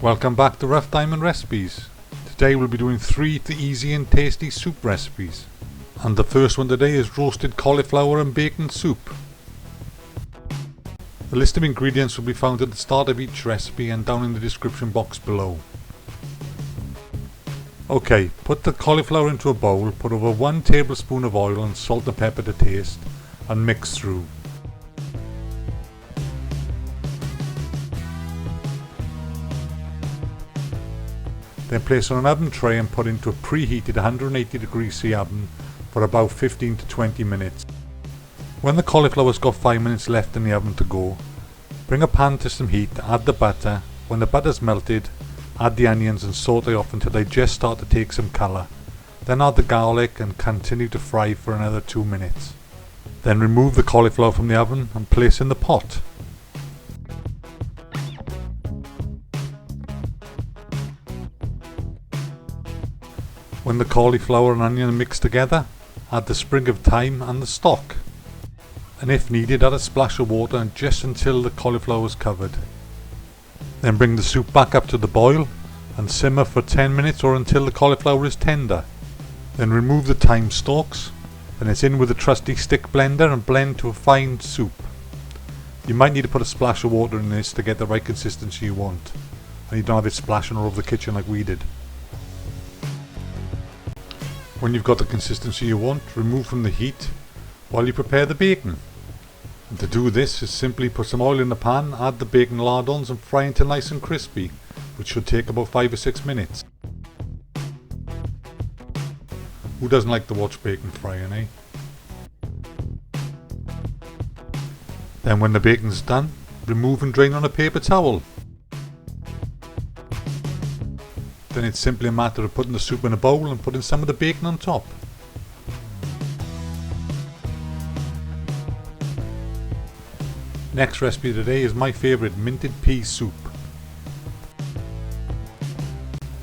Welcome back to Rough Diamond Recipes. Today we'll be doing 3 easy and tasty soup recipes. And the first one today is roasted cauliflower and bacon soup. The list of ingredients will be found at the start of each recipe and down in the description box below. Okay, put the cauliflower into a bowl, put over 1 tablespoon of oil and salt and pepper to taste and mix through. Then place on an oven tray and put into a preheated 180 degrees C oven for about 15 to 20 minutes. When the cauliflower's got 5 minutes left in the oven to go, bring a pan to some heat, add the butter. When the butter's melted, add the onions and saute off until they just start to take some colour. Then add the garlic and continue to fry for another 2 minutes. Then remove the cauliflower from the oven and place in the pot. When the cauliflower and onion are mixed together, add the sprig of thyme and the stock. And if needed, add a splash of water just until the cauliflower is covered. Then bring the soup back up to the boil and simmer for 10 minutes or until the cauliflower is tender. Then remove the thyme stalks. Then it's in with a trusty stick blender and blend to a fine soup. You might need to put a splash of water in this to get the right consistency you want, and you don't have it splashing all over the kitchen like we did. When you've got the consistency you want, remove from the heat while you prepare the bacon. And to do this is simply put some oil in the pan, add the bacon lardons and fry until nice and crispy, which should take about 5 or 6 minutes. Who doesn't like to watch bacon frying, eh? Then when the bacon's done, remove and drain on a paper towel. Then it's simply a matter of putting the soup in a bowl and putting some of the bacon on top. Next recipe today is my favourite, minted pea soup.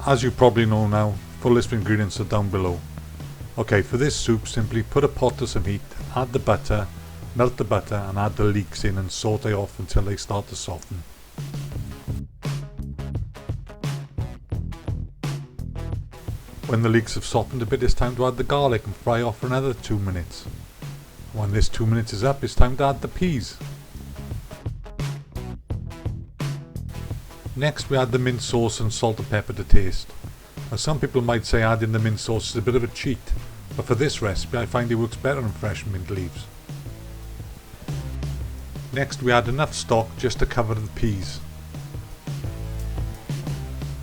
As you probably know now, full list of ingredients are down below. Okay, for this soup simply put a pot to some heat, add the butter, melt the butter and add the leeks in and saute off until they start to soften. When the leeks have softened a bit, it's time to add the garlic and fry off for another 2 minutes. When this 2 minutes is up, it's time to add the peas. Next we add the mint sauce and salt and pepper to taste. Now some people might say adding the mint sauce is a bit of a cheat, but for this recipe I find it works better than fresh mint leaves. Next we add enough stock just to cover the peas.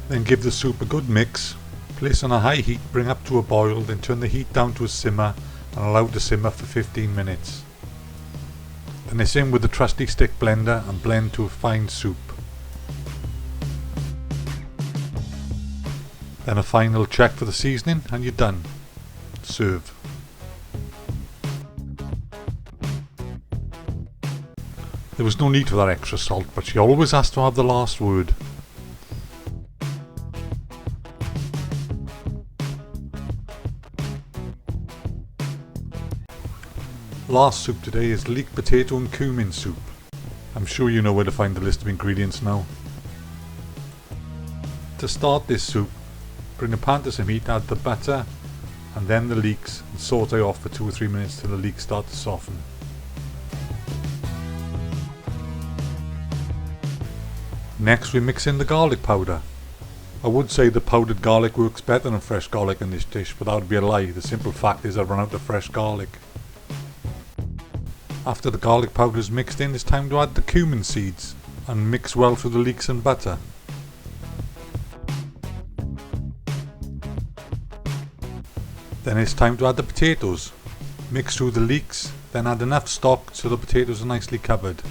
Then give the soup a good mix. Place on a high heat, bring up to a boil, then turn the heat down to a simmer and allow it to simmer for 15 minutes. Then it's in with the trusty stick blender and blend to a fine soup. Then a final check for the seasoning and you're done. Serve. There was no need for that extra salt, but she always has to have the last word. Last soup today is leek potato and cumin soup. I'm sure you know where to find the list of ingredients now. To start this soup, bring the pan to some heat, add the butter and then the leeks and saute off for 2 or 3 minutes till the leeks start to soften. Next we mix in the garlic powder. I would say the powdered garlic works better than fresh garlic in this dish, but that would be a lie. The simple fact is I've run out of fresh garlic. After the garlic powder is mixed in, it's time to add the cumin seeds and mix well through the leeks and butter. Then it's time to add the potatoes. Mix through the leeks, then add enough stock so the potatoes are nicely covered.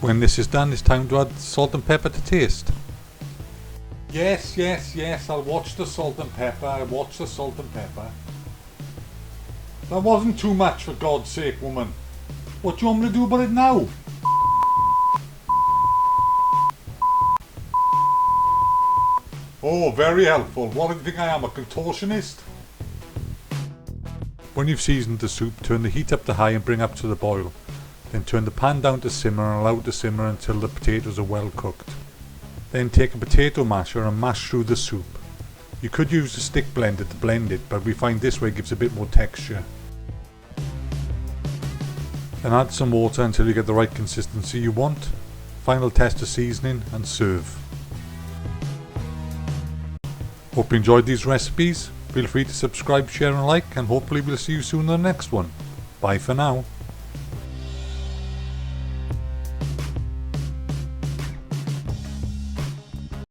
When this is done, it's time to add salt and pepper to taste. Yes, I'll watch the salt and pepper, That wasn't too much, for God's sake, woman. What do you want me to do about it now? Oh, very helpful. What do you think I am, a contortionist? When you've seasoned the soup, turn the heat up to high and bring up to the boil. Then turn the pan down to simmer and allow it to simmer until the potatoes are well cooked. Then take a potato masher and mash through the soup. You could use a stick blender to blend it, but we find this way gives a bit more texture. Then add some water until you get the right consistency you want. Final test of seasoning and serve. Hope you enjoyed these recipes. Feel free to subscribe, share and like, and hopefully we'll see you soon in the next one. Bye for now.